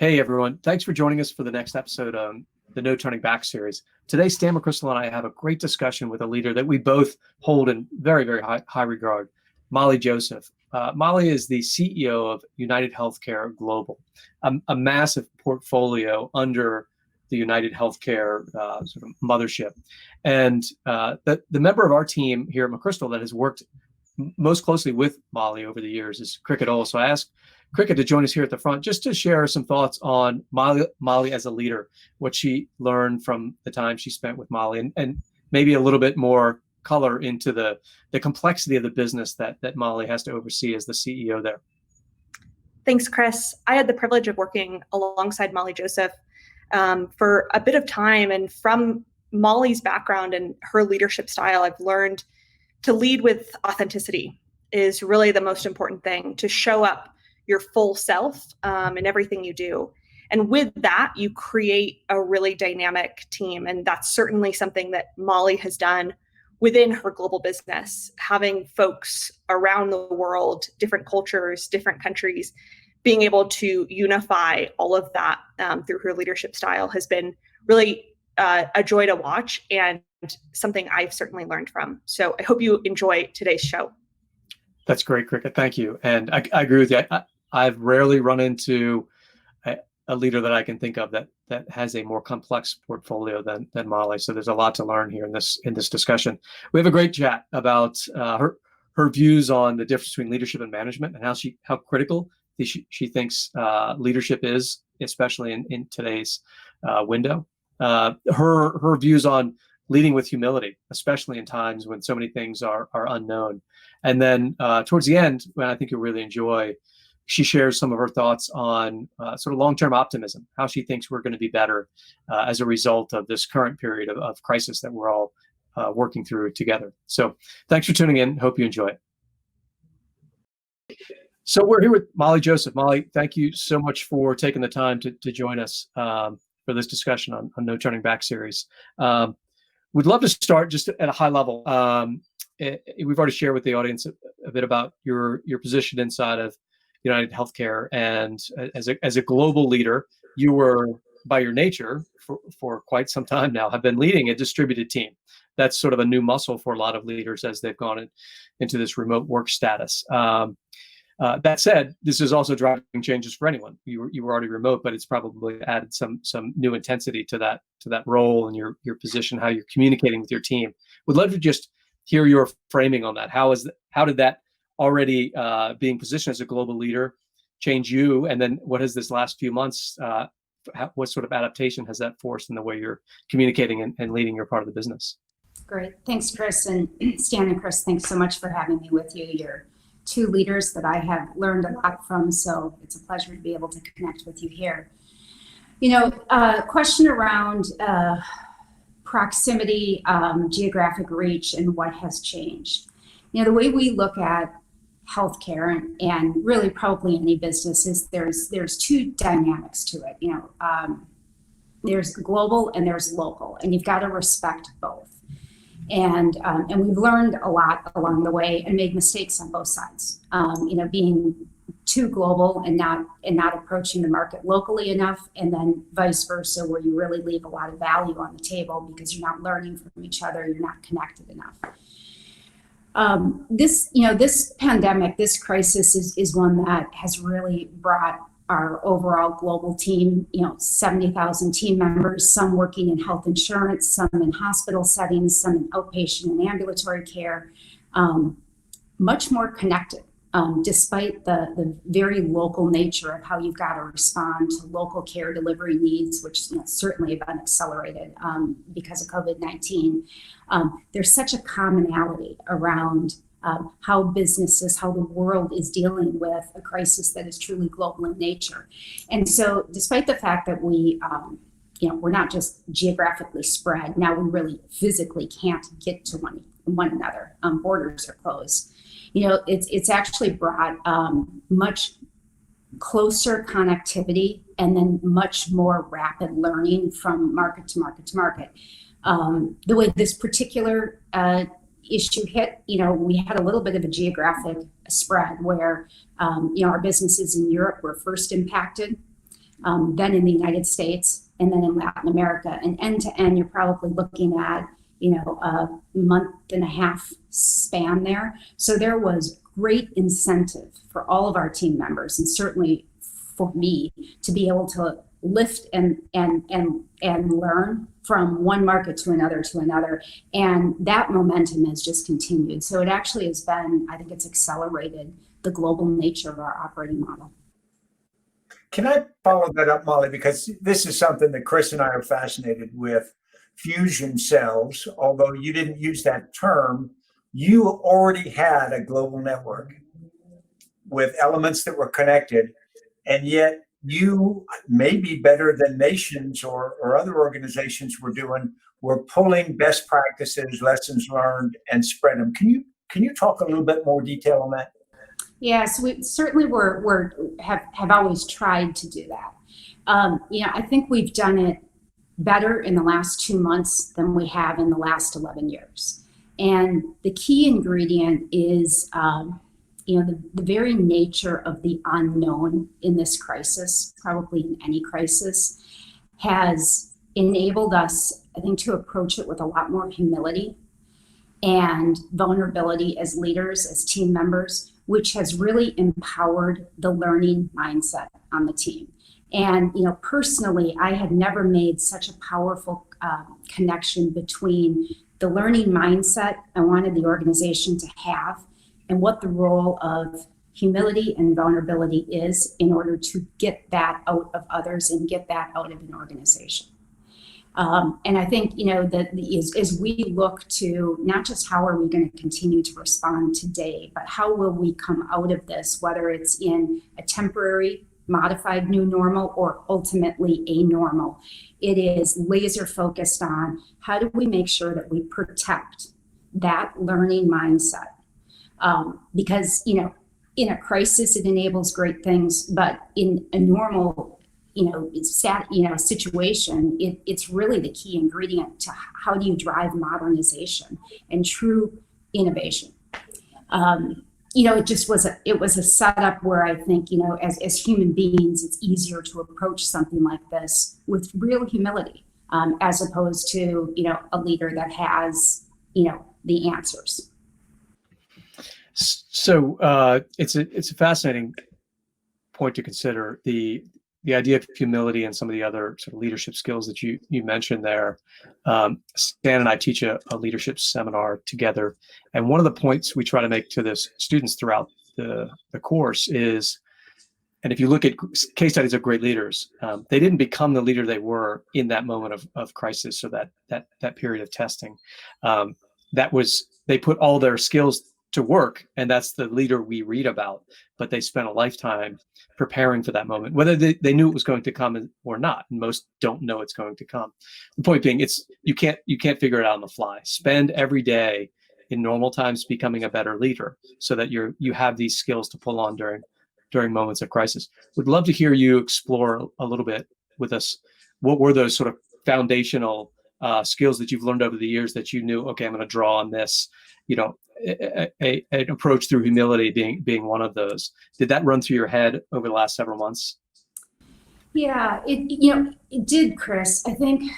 Hey everyone, thanks for joining us for the next episode on the No Turning Back series. Today, Stan McChrystal and I have a great discussion with a leader that we both hold in very, very high regard, Molly Joseph. Molly is the CEO of United Healthcare Global, a massive portfolio under the United Healthcare sort of mothership. And the member of our team here at McChrystal that has worked most closely with Molly over the years is Cricket Ole. So I asked Cricket to join us here at the front just to share some thoughts on Molly as a leader, what she learned from the time she spent with Molly, and maybe a little bit more color into the complexity of the business that Molly has to oversee as the CEO there. Thanks, Chris. I had the privilege of working alongside Molly Joseph for a bit of time. And from Molly's background and her leadership style, I've learned to lead with authenticity is really the most important thing, to show up your full self in everything you do. And with that, you create a really dynamic team. And that's certainly something that Molly has done within her global business, having folks around the world, different cultures, different countries, being able to unify all of that through her leadership style has been really a joy to watch and something I've certainly learned from. So I hope you enjoy today's show. That's great, Cricket. Thank you. And I agree with you. I've rarely run into a leader that I can think of that has a more complex portfolio than Molly. So there's a lot to learn here in this discussion. We have a great chat about her views on the difference between leadership and management and how critical she thinks leadership is, especially in today's window. Her views on leading with humility, especially in times when so many things are unknown. And then towards the end, when I think you'll really enjoy, she shares some of her thoughts on sort of long-term optimism, how she thinks we're going to be better as a result of this current period of crisis that we're all working through together. So thanks for tuning in. Hope you enjoy it. So we're here with Molly Joseph. Molly, thank you so much for taking the time to join us for this discussion on No Turning Back series. We'd love to start just at a high level. We've already shared with the audience a bit about your position inside of United Healthcare, and as a global leader, you were, by your nature, for quite some time now, have been leading a distributed team. That's sort of a new muscle for a lot of leaders as they've gone into this remote work status. That said, this is also driving changes for anyone. You were already remote, but it's probably added some new intensity to that role and your position, how you're communicating with your team. Would love to just hear your framing on that. How did that already being positioned as a global leader change you? And then what has this last few months, what sort of adaptation has that forced in the way you're communicating and leading your part of the business? Great. Thanks, Chris. And Stan and Chris, thanks so much for having me with you. You're two leaders that I have learned a lot from, so it's a pleasure to be able to connect with you here. Question around proximity, geographic reach, and what has changed. The way we look at healthcare and really probably any business is there's two dynamics to it. There's global and there's local, and you've got to respect both. And we've learned a lot along the way and made mistakes on both sides. Being too global and not approaching the market locally enough, and then vice versa, where you really leave a lot of value on the table because you're not learning from each other, you're not connected enough. This pandemic, this crisis is one that has really brought our overall global team, 70,000 team members, some working in health insurance, some in hospital settings, some in outpatient and ambulatory care, much more connected, despite the very local nature of how you've got to respond to local care delivery needs, which certainly have been accelerated because of COVID-19. There's such a commonality around how businesses, how the world is dealing with a crisis that is truly global in nature. And so despite the fact that we're not just geographically spread, now we really physically can't get to one another. Borders are closed. It's actually brought much closer connectivity and then much more rapid learning from market to market to market. The way this particular issue hit, we had a little bit of a geographic spread where, our businesses in Europe were first impacted. then in the United States, and then in Latin America. And end to end, you're probably looking at, a month and a half span there. So there was great incentive for all of our team members, and certainly for me, to be able to lift and learn from one market to another. And that momentum has just continued. So it actually has been, I think it's accelerated the global nature of our operating model. Can I follow that up, Molly? Because this is something that Chris and I are fascinated with. Fusion cells, although you didn't use that term, you already had a global network with elements that were connected, and yet you, maybe better than nations or other organizations were pulling best practices, lessons learned, and spread them. Can you talk a little bit more detail on that? Yes, we certainly have always tried to do that. I think we've done it better in the last 2 months than we have in the last 11 years. And the key ingredient is, the very nature of the unknown in this crisis, probably in any crisis, has enabled us, I think, to approach it with a lot more humility and vulnerability as leaders, as team members, which has really empowered the learning mindset on the team. And, personally, I had never made such a powerful connection between the learning mindset I wanted the organization to have and what the role of humility and vulnerability is in order to get that out of others and get that out of an organization. And I think, that as we look to not just how are we going to continue to respond today, but how will we come out of this, whether it's in a temporary modified new normal or ultimately a normal. It is laser focused on how do we make sure that we protect that learning mindset. Because, in a crisis, it enables great things, but in a normal, situation, it's really the key ingredient to how do you drive modernization and true innovation. It was a setup where I think, as human beings, it's easier to approach something like this with real humility, as opposed to, a leader that has, the answers. So it's a fascinating point to consider, the idea of humility and some of the other sort of leadership skills that you mentioned there. Stan and I teach a leadership seminar together, and one of the points we try to make to the students throughout the course is, and if you look at case studies of great leaders, they didn't become the leader they were in that moment of crisis or that period of testing. They put all their skills to work, and that's the leader we read about, but they spent a lifetime preparing for that moment, whether they knew it was going to come or not. And most don't know it's going to come. The point being, you can't figure it out on the fly. Spend every day in normal times becoming a better leader so that you have these skills to pull on during moments of crisis. Would love to hear you explore a little bit with us. What were those sort of foundational skills that you've learned over the years that you knew, okay, I'm going to draw on this, an approach through humility being one of those. Did that run through your head over the last several months? Yeah, it did, Chris. I think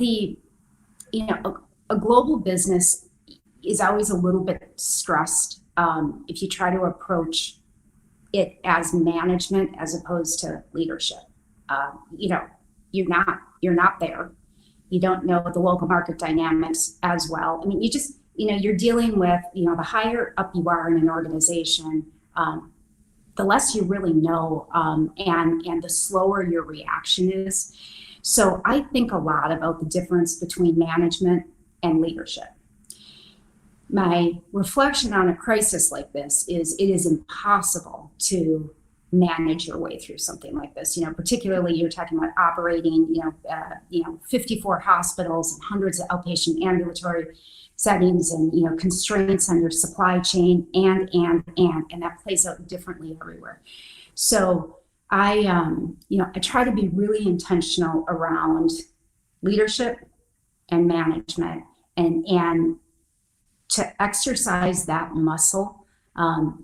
a global business is always a little bit stressed if you try to approach it as management as opposed to leadership. You're not there. You don't know the local market dynamics as well. I mean, you're dealing with, the higher up you are in an organization, the less you really know, and the slower your reaction is. So I think a lot about the difference between management and leadership. My reflection on a crisis like this is it is impossible to manage your way through something like this. Particularly you're talking about operating, 54 hospitals and hundreds of outpatient ambulatory settings and, constraints on your supply chain and that plays out differently everywhere. So I try to be really intentional around leadership and management and to exercise that muscle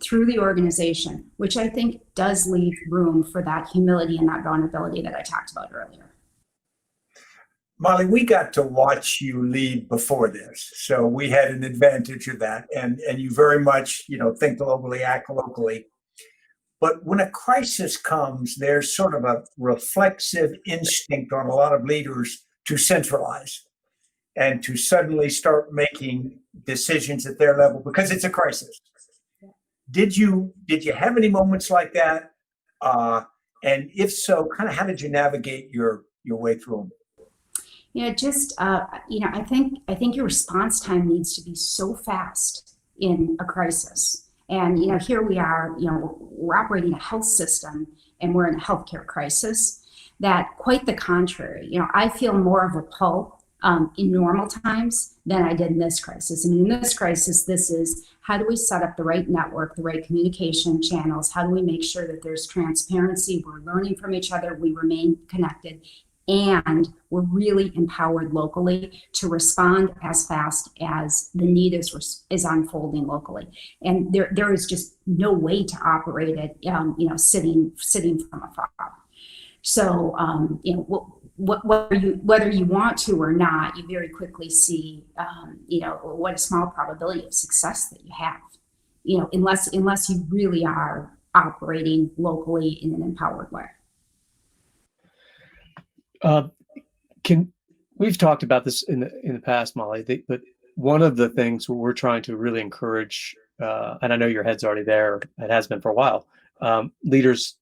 through the organization, which I think does leave room for that humility and that vulnerability that I talked about earlier. Molly, we got to watch you lead before this, so we had an advantage of that. And you very much, think globally, act locally. But when a crisis comes, there's sort of a reflexive instinct on a lot of leaders to centralize and to suddenly start making decisions at their level because it's a crisis. Did you have any moments like that? And if so, kind of how did you navigate your way through them? I think your response time needs to be so fast in a crisis. And, here we are, we're operating a health system and we're in a healthcare crisis that quite the contrary, I feel more of a pull in normal times than I did in this crisis. I mean, in this crisis, this is how do we set up the right network, the right communication channels? How do we make sure that there's transparency? We're learning from each other. We remain connected. And we're really empowered locally to respond as fast as the need is unfolding locally. And there is just no way to operate it, sitting from afar. So, whether you want to or not, you very quickly see, what a small probability of success that you have, unless you really are operating locally in an empowered way. We've talked about this in the past, Molly, but one of the things we're trying to really encourage, and I know your head's already there, it has been for a while, leaders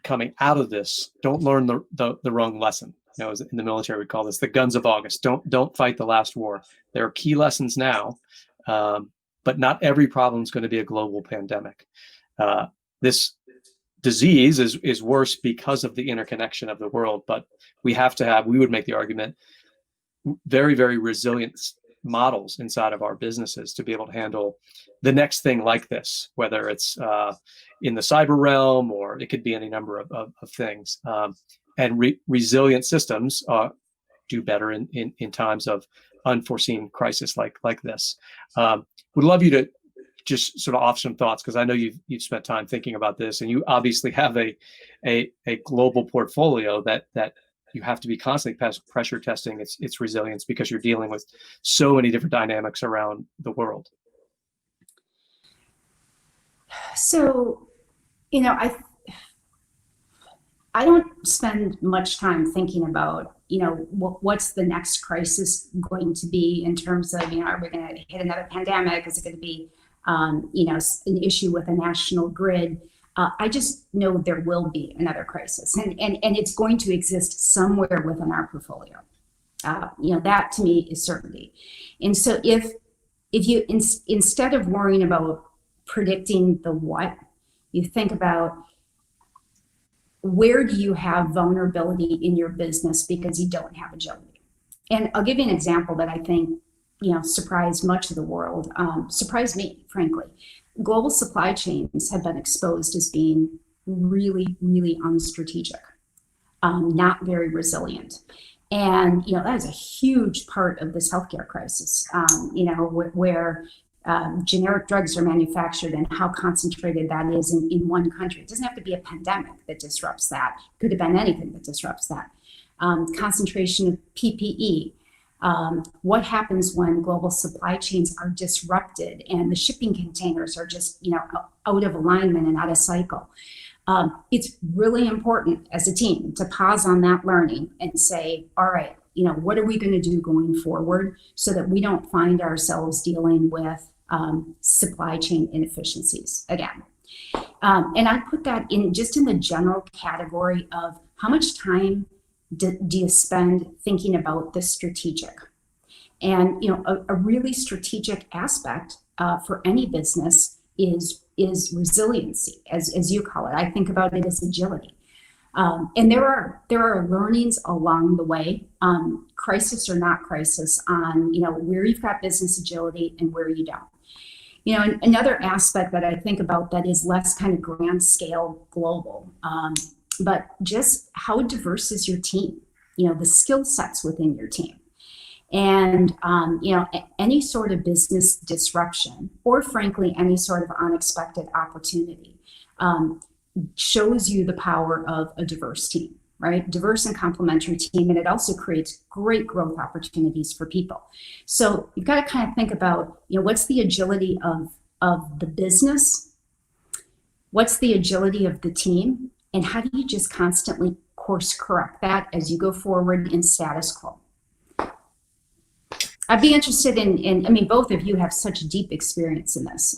coming out of this don't learn the wrong lesson. As in the military, we call this the guns of August. Don't fight the last war. There are key lessons now, but not every problem is going to be a global pandemic. This disease is worse because of the interconnection of the world, but we would make the argument, very, very resilient models inside of our businesses to be able to handle the next thing like this, whether it's in the cyber realm or it could be any number of things. And resilient systems do better in times of unforeseen crisis like this. Would love you to just sort of offer some thoughts, because I know you've spent time thinking about this, and you obviously have a global portfolio that you have to be constantly pressure testing its resilience because you're dealing with so many different dynamics around the world. So, I don't spend much time thinking about, what's the next crisis going to be in terms of, are we going to hit another pandemic? Is it going to be, an issue with a national grid? I just know there will be another crisis, and it's going to exist somewhere within our portfolio. That to me is certainty. And so if you instead of worrying about predicting the what, you think about where do you have vulnerability in your business because you don't have agility. And I'll give you an example that I think surprised much of the world, surprised me, frankly. Global supply chains have been exposed as being really, really unstrategic, not very resilient. And, that is a huge part of this healthcare crisis, where generic drugs are manufactured and how concentrated that is in one country. It doesn't have to be a pandemic that disrupts that. It could have been anything that disrupts that. Concentration of PPE. What happens when global supply chains are disrupted and the shipping containers are just, out of alignment and out of cycle? It's really important as a team to pause on that learning and say, all right, what are we going to do going forward so that we don't find ourselves dealing with supply chain inefficiencies again? And I put that in the general category of how much time do you spend thinking about the strategic? And a really strategic aspect for any business is resiliency, as you call it. I think about it as agility. And there are learnings along the way, crisis or not crisis, on where you've got business agility and where you don't. And another aspect that I think about that is less kind of grand scale global, but just how diverse is your team? The skill sets within your team. And, any sort of business disruption, or frankly, any sort of unexpected opportunity, shows you the power of a diverse team, right? Diverse and complementary team. And it also creates great growth opportunities for people. So you've got to kind of think about, what's the agility of the business? What's the agility of the team? And how do you just constantly course correct that as you go forward in status quo? I'd be interested in both of you have such deep experience in this.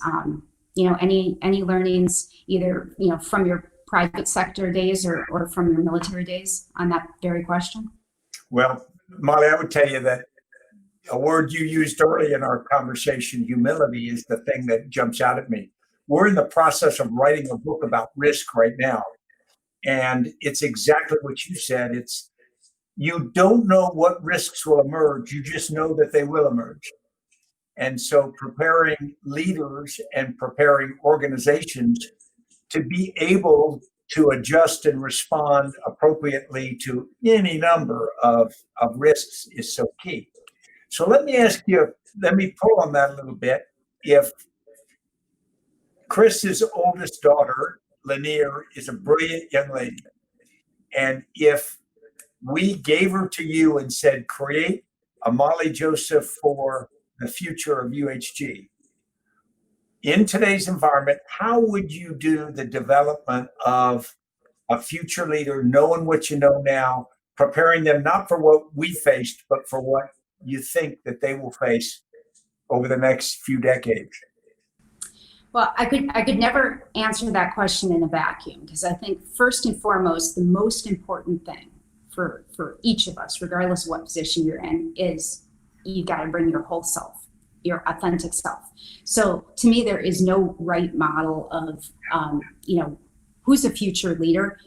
Any learnings either, from your private sector days or from your military days on that very question? Well, Molly, I would tell you that a word you used early in our conversation, humility, is the thing that jumps out at me. We're in the process of writing a book about risk right now. And it's exactly what you said. You don't know what risks will emerge. You just know that they will emerge. And so preparing leaders and preparing organizations to be able to adjust and respond appropriately to any number of risks is so key. So let me pull on that a little bit. If Chris's oldest daughter, Lanier, is a brilliant young lady, and if we gave her to you and said, create a Molly Joseph for the future of UHG, in today's environment, how would you do the development of a future leader, knowing what you know now, preparing them not for what we faced, but for what you think that they will face over the next few decades? Well, I could never answer that question in a vacuum, because I think first and foremost, the most important thing for each of us, regardless of what position you're in, is you got to bring your whole self, your authentic self. So to me, there is no right model of, who's a future leader.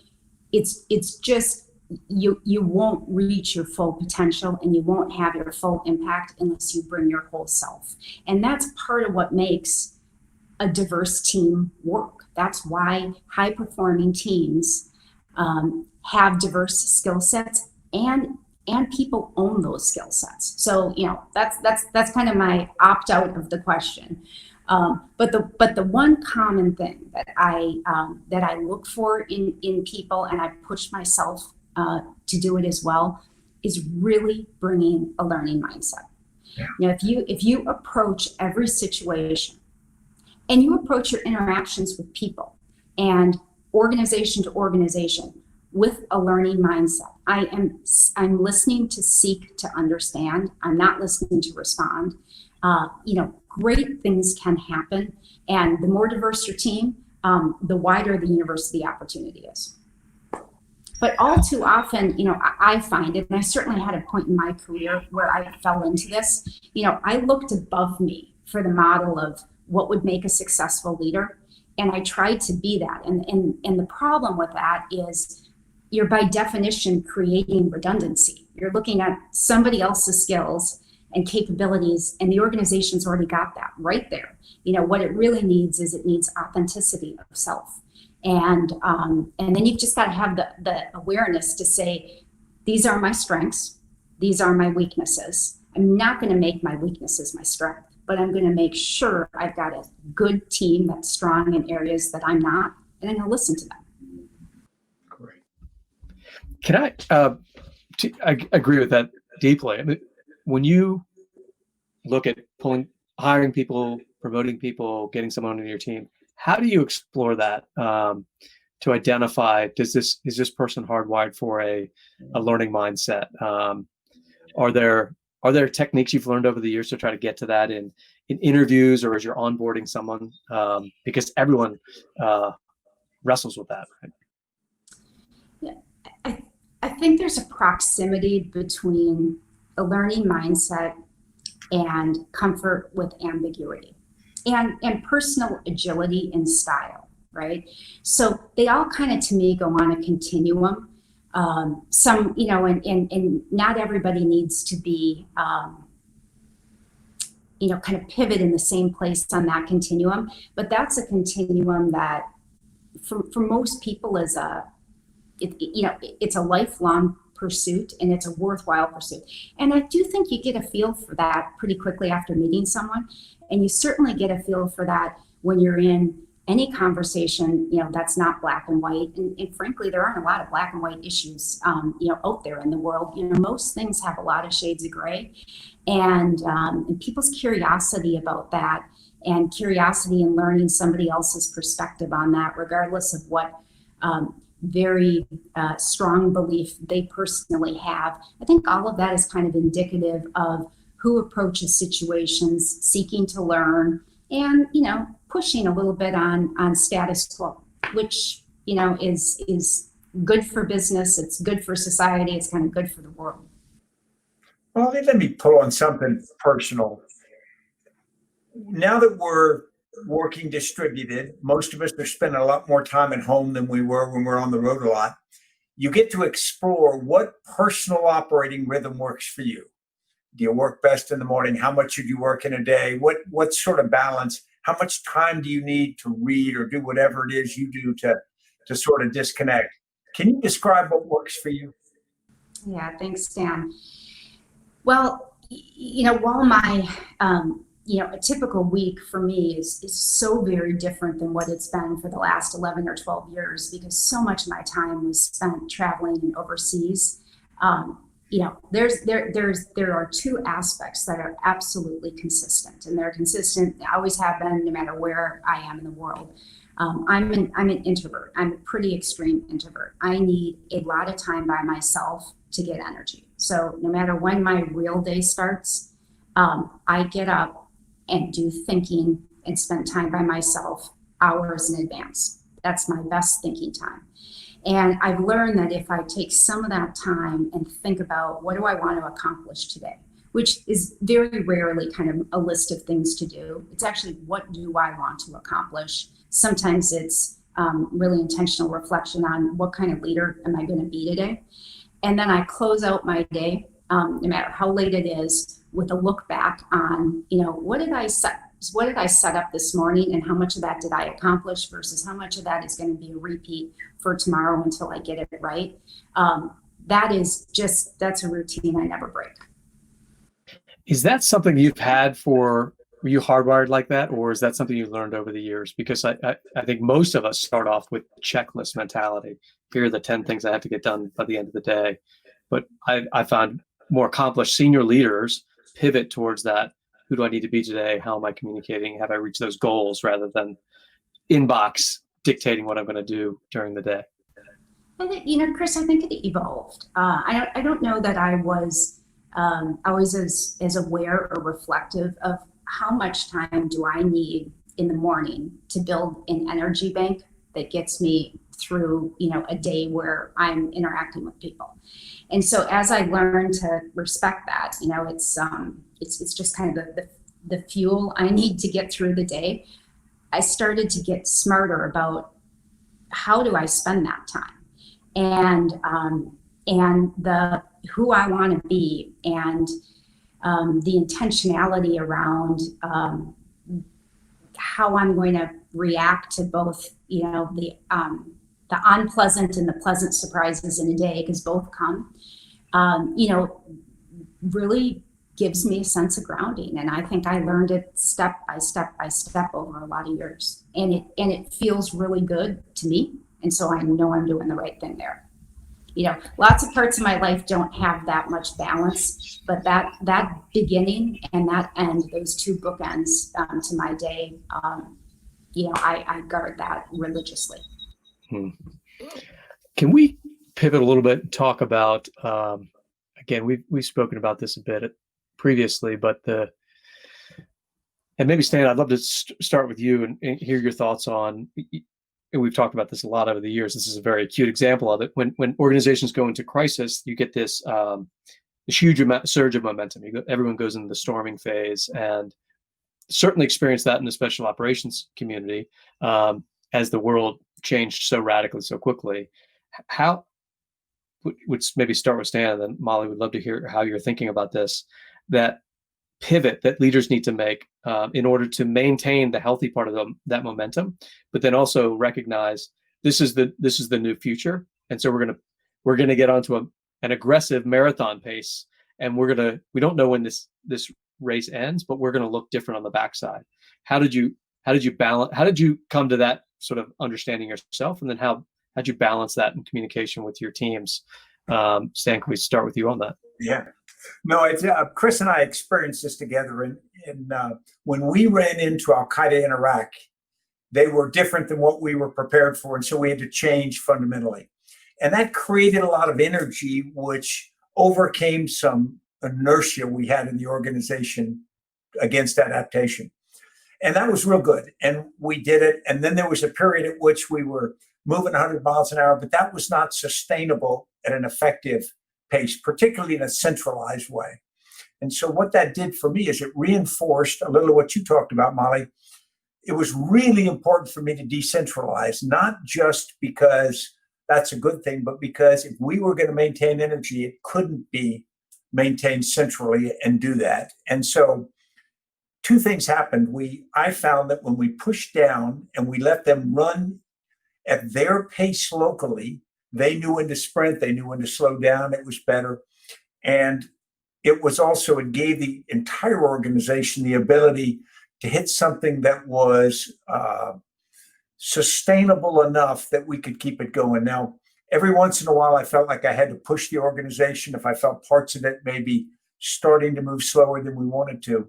It's just you won't reach your full potential and you won't have your full impact unless you bring your whole self. And that's part of what makes a diverse team work. That's why high performing teams have diverse skill sets and people own those skill sets. So, that's kind of my opt out of the question. But the one common thing that I look for in people, and I push myself to do it as well, is really bringing a learning mindset. Yeah. If you approach every situation, and you approach your interactions with people and organization to organization with a learning mindset. I'm listening to seek to understand. I'm not listening to respond. Great things can happen. And the more diverse your team, the wider the universe of the opportunity is. But all too often, I find it, and I certainly had a point in my career where I fell into this, I looked above me for the model of what would make a successful leader. And I tried to be that. And the problem with that is you're by definition creating redundancy. You're looking at somebody else's skills and capabilities, and the organization's already got that right there. What it really needs is it needs authenticity of self. And then you've just got to have the awareness to say, these are my strengths, these are my weaknesses. I'm not going to make my weaknesses my strength, but I'm going to make sure I've got a good team that's strong in areas that I'm not, and I'm going to listen to them. Great. Can I agree with that deeply. I mean, when you look at hiring people, promoting people, getting someone on your team, how do you explore that to identify, is this person hardwired for a learning mindset? Are there techniques you've learned over the years to try to get to that in interviews or as you're onboarding someone? Because everyone wrestles with that. Right? Yeah, I think there's a proximity between a learning mindset and comfort with ambiguity and personal agility and style, right? So they all kind of, to me, go on a continuum. Some, and not everybody needs to be, kind of pivot in the same place on that continuum, but that's a continuum that for most people is it's a lifelong pursuit, and it's a worthwhile pursuit. And I do think you get a feel for that pretty quickly after meeting someone. And you certainly get a feel for that when you're in any conversation, that's not black and white. And frankly, there aren't a lot of black and white issues, out there in the world. Most things have a lot of shades of gray, and people's curiosity about that, and curiosity in learning somebody else's perspective on that, regardless of what very strong belief they personally have. I think all of that is kind of indicative of who approaches situations seeking to learn, and pushing a little bit on status quo, which is good for business, it's good for society, it's kind of good for the world. Well, let me pull on something personal. Now that we're working distributed, most of us are spending a lot more time at home than we were when we're on the road a lot. You get to explore what personal operating rhythm works for you. Do you work best in the morning? How much should you work in a day? What sort of balance? How much time do you need to read or do whatever it is you do to sort of disconnect? Can you describe what works for you? Yeah, thanks, Stan. Well, while my a typical week for me is so very different than what it's been for the last 11 or 12 years, because so much of my time was spent traveling and overseas. There are two aspects that are absolutely consistent, and they're consistent, always have been, no matter where I am in the world. I'm an introvert. I'm a pretty extreme introvert. I need a lot of time by myself to get energy. So no matter when my real day starts, I get up and do thinking and spend time by myself hours in advance. That's my best thinking time. And I've learned that if I take some of that time and think about what do I want to accomplish today, which is very rarely kind of a list of things to do. It's actually, what do I want to accomplish? Sometimes it's really intentional reflection on what kind of leader am I going to be today? And then I close out my day, no matter how late it is, with a look back on, what did I set up this morning, and how much of that did I accomplish versus how much of that is going to be a repeat for tomorrow until I get it right. That's a routine I never break. Is that something you've had were you hardwired like that, or is that something you learned over the years? Because I think most of us start off with checklist mentality. Here are the 10 things I have to get done by the end of the day. But I found more accomplished senior leaders pivot towards that. Who do I need to be today? How am I communicating? Have I reached those goals, rather than inbox dictating what I'm going to do during the day? And Chris, I think it evolved. I don't know that I was always as aware or reflective of how much time do I need in the morning to build an energy bank that gets me through, a day where I'm interacting with people. And so as I learned to respect that, it's just kind of the fuel I need to get through the day, I started to get smarter about how do I spend that time, and the who I want to be, and the intentionality around how I'm going to react to both, the unpleasant and the pleasant surprises in a day, because both come, really gives me a sense of grounding. And I think I learned it step by step over a lot of years. And it feels really good to me. And so I know I'm doing the right thing there. Lots of parts of my life don't have that much balance, but that beginning and that end, those two bookends to my day, I guard that religiously. Can we pivot a little bit and talk about, again, we've spoken about this a bit previously, but and maybe Stan, I'd love to start with you and hear your thoughts on, and we've talked about this a lot over the years. This is a very acute example of it. When organizations go into crisis, you get this huge surge of momentum. Everyone goes into the storming phase, and certainly experienced that in the special operations community as the world changed so radically, so quickly. How would maybe start with Stan, and then Molly, would love to hear how you're thinking about this, that pivot that leaders need to make in order to maintain the healthy part of that momentum, but then also recognize this is the new future, and so we're gonna get onto an aggressive marathon pace, and we don't know when this race ends, but we're going to look different on the backside. How did you balance? How did you come to that sort of understanding yourself, and then how'd you balance that in communication with your teams? Stan, can we start with you on that? Yeah. No, it's Chris and I experienced this together. And when we ran into Al Qaeda in Iraq, they were different than what we were prepared for. And so we had to change fundamentally. And that created a lot of energy, which overcame some inertia we had in the organization against adaptation. And that was real good. And we did it. And then there was a period at which we were moving 100 miles an hour, but that was not sustainable at an effective pace, particularly in a centralized way. And so what that did for me is it reinforced a little of what you talked about, Molly. It was really important for me to decentralize, not just because that's a good thing, but because if we were going to maintain energy, it couldn't be maintained centrally and do that. And so two things happened. I found that when we pushed down and we let them run at their pace locally, they knew when to sprint, they knew when to slow down, it was better. And it gave the entire organization the ability to hit something that was sustainable enough that we could keep it going. Now, every once in a while, I felt like I had to push the organization if I felt parts of it maybe starting to move slower than we wanted to.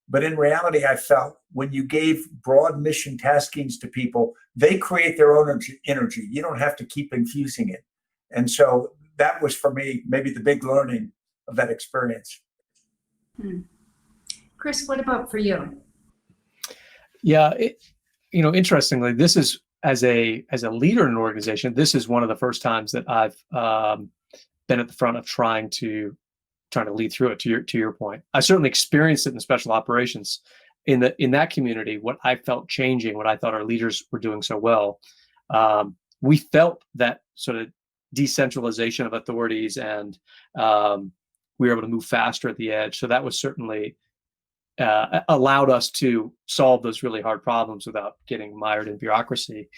But in reality, I felt when you gave broad mission taskings to people, they create their own energy. You don't have to keep infusing it. And so that was, for me, maybe the big learning of that experience. Chris, what about for you? Yeah, interestingly, this is as a leader in an organization, this is one of the first times that I've been at the front of trying to lead through it. To your point, I certainly experienced it in special operations. In that community, what I felt changing, what I thought our leaders were doing so well, we felt that sort of decentralization of authorities, and we were able to move faster at the edge. So that was certainly allowed us to solve those really hard problems without getting mired in bureaucracy.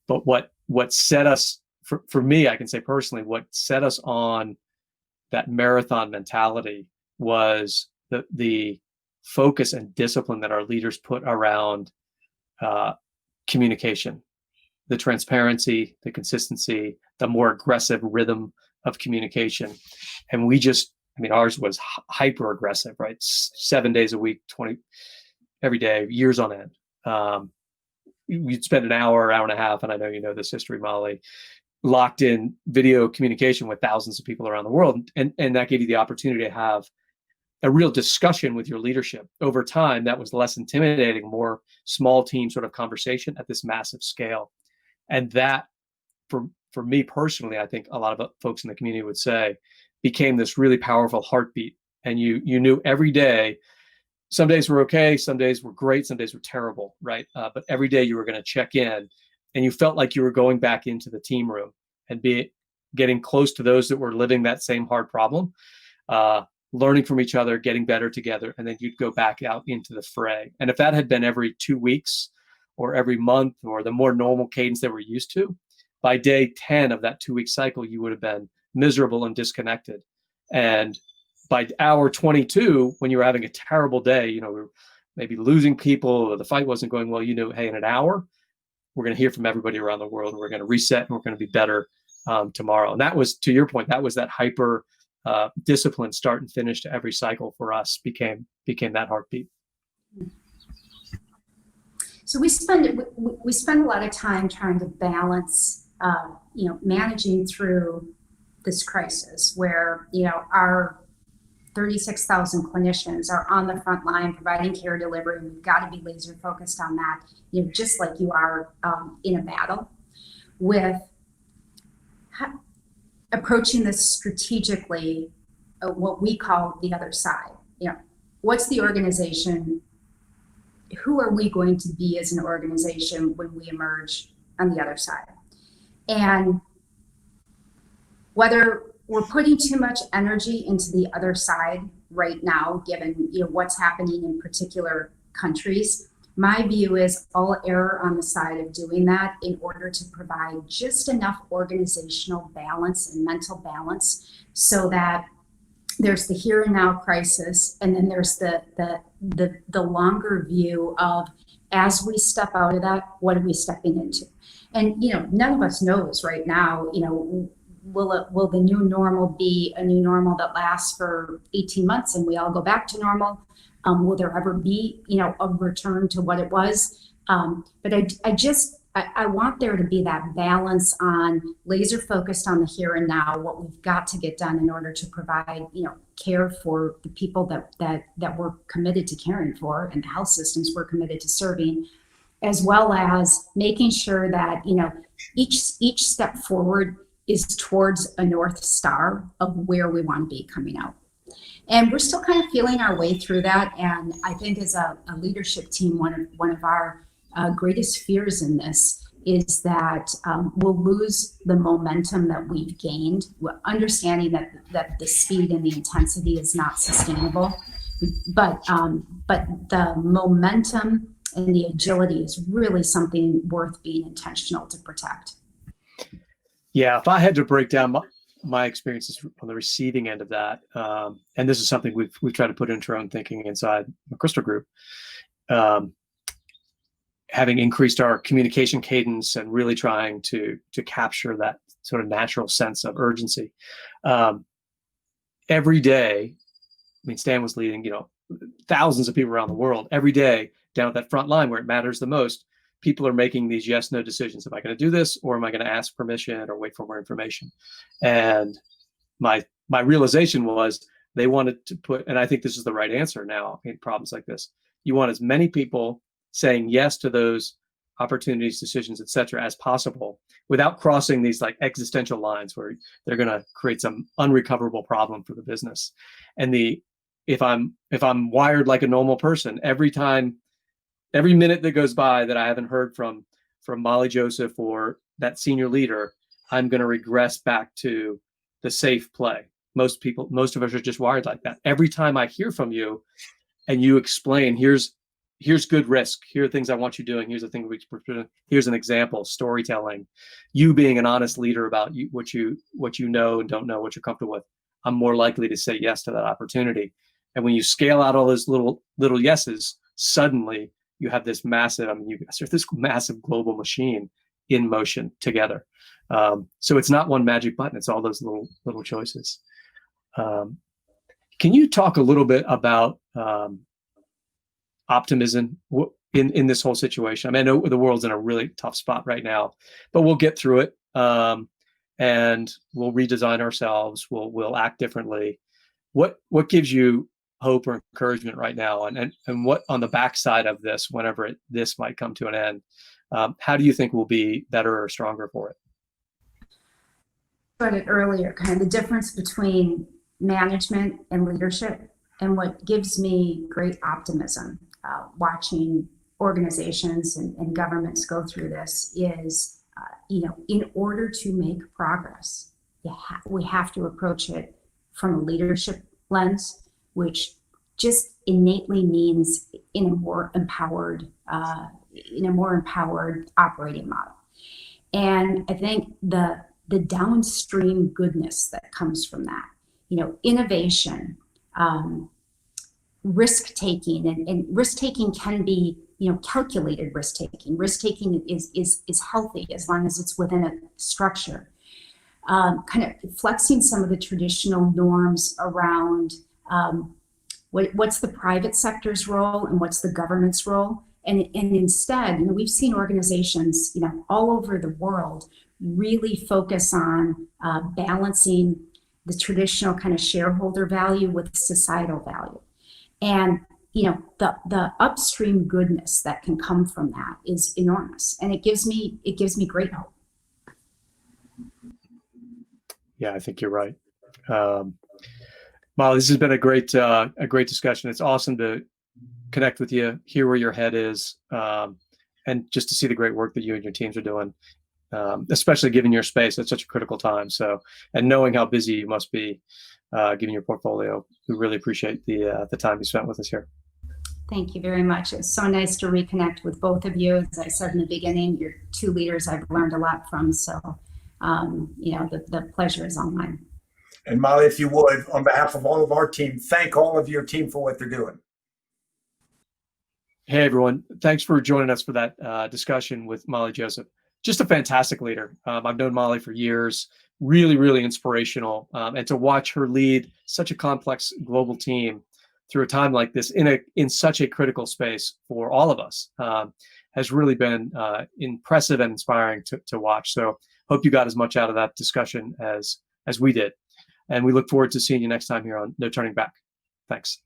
But what set us, for me, I can say personally, what set us on that marathon mentality was the focus and discipline that our leaders put around communication, the transparency, the consistency, the more aggressive rhythm of communication. And ours was hyper aggressive, right? 7 days a week, 20 every day, years on end. We'd spend an hour and a half, and I know you know this history, Molly, locked in video communication with thousands of people around the world. And that gave you the opportunity to have a real discussion with your leadership. Over time, that was less intimidating, more small team sort of conversation at this massive scale. And that, for me personally, I think a lot of folks in the community would say, became this really powerful heartbeat. And you knew every day, some days were okay, some days were great, some days were terrible, right? But every day you were going to check in, and you felt like you were going back into the team room and getting close to those that were living that same hard problem, learning from each other, getting better together, and then you'd go back out into the fray. And if that had been every 2 weeks or every month or the more normal cadence that we're used to, by day 10 of that 2-week cycle, you would have been miserable and disconnected. And by hour 22, when you were having a terrible day, we were maybe losing people, or the fight wasn't going well, hey, in an hour, we're going to hear from everybody around the world, and we're going to reset, and we're going to be better tomorrow. And that was, to your point, that was that hyper discipline start and finish to every cycle for us became that heartbeat. So we spend a lot of time trying to balance, managing through this crisis where, our 36,000 clinicians are on the front line providing care delivery. And we've got to be laser focused on that, just like you are in a battle, with approaching this strategically, what we call the other side. What's the organization? Who are we going to be as an organization when we emerge on the other side? And whether we're putting too much energy into the other side right now, given what's happening in particular countries, My view is I'll err on the side of doing that in order to provide just enough organizational balance and mental balance so that there's the here and now crisis, and then there's the longer view of, as we step out of that, what are we stepping into? And none of us knows right now, will the new normal be a new normal that lasts for 18 months and we all go back to normal? Will there ever be a return to what it was? But I want there to be that balance on laser focused on the here and now, what we've got to get done in order to provide, care for the people that we're committed to caring for, and the health systems we're committed to serving, as well as making sure that, each step forward is towards a North Star of where we want to be coming out. And we're still kind of feeling our way through that. And I think as a leadership team, one of our greatest fears in this is that we'll lose the momentum that we've gained, understanding that the speed and the intensity is not sustainable. But the momentum and the agility is really something worth being intentional to protect. Yeah, if I had to break down my experiences on the receiving end of that, and this is something we've tried to put into our own thinking inside the Crystal Group, having increased our communication cadence and really trying to capture that sort of natural sense of urgency. Every day, Stan was leading, thousands of people around the world. Every day down at that front line where it matters the most, people are making these yes/no decisions. Am I going to do this, or am I going to ask permission or wait for more information? And my realization was they wanted to put, and I think this is the right answer now in problems like this, you want as many people saying yes to those opportunities, decisions, et cetera, as possible, without crossing these like existential lines where they're going to create some unrecoverable problem for the business. And if I'm wired like a normal person, every minute that goes by that I haven't heard from Molly Joseph or that senior leader, I'm going to regress back to the safe play. Most of us are just wired like that. Every time I hear from you and you explain, here's good risk, here are things I want you doing, here's the thing here's an example, storytelling, you being an honest leader about what you know and don't know, what you're comfortable with, I'm more likely to say yes to that opportunity. And when you scale out all those little yeses, suddenly you have this massive, this massive global machine in motion together. So it's not one magic button, it's all those little choices. Can you talk a little bit about optimism in this whole situation? I know the world's in a really tough spot right now, but we'll get through it, and we'll redesign ourselves. We'll act differently. What gives you hope or encouragement right now, and what on the backside of this, whenever this might come to an end, how do you think we'll be better or stronger for it? I said it earlier, kind of the difference between management and leadership, and what gives me great optimism watching organizations and governments go through this is, in order to make progress, we have to approach it from a leadership lens, which just innately means in a more empowered operating model. And I think the downstream goodness that comes from that, innovation, risk-taking, and risk-taking can be, calculated risk-taking. Risk-taking is healthy as long as it's within a structure. Kind of flexing some of the traditional norms around what's the private sector's role and what's the government's role. And instead, we've seen organizations, all over the world really focus on balancing the traditional kind of shareholder value with societal value. And the upstream goodness that can come from that is enormous, and it gives me great hope. Yeah, I think you're right. Molly, this has been a great discussion. It's awesome to connect with you, hear where your head is, and just to see the great work that you and your teams are doing, especially given your space at such a critical time. So, and knowing how busy you must be, given your portfolio, we really appreciate the time you spent with us here. Thank you very much. It's so nice to reconnect with both of you. As I said in the beginning, you're two leaders I've learned a lot from. So, the pleasure is all mine. And Molly, if you would, on behalf of all of our team, thank all of your team for what they're doing. Hey, everyone. Thanks for joining us for that discussion with Molly Joseph. Just a fantastic leader. I've known Molly for years, really, really inspirational. And to watch her lead such a complex global team through a time like this in such a critical space for all of us has really been impressive and inspiring to watch. So hope you got as much out of that discussion as we did. And we look forward to seeing you next time here on No Turning Back. Thanks.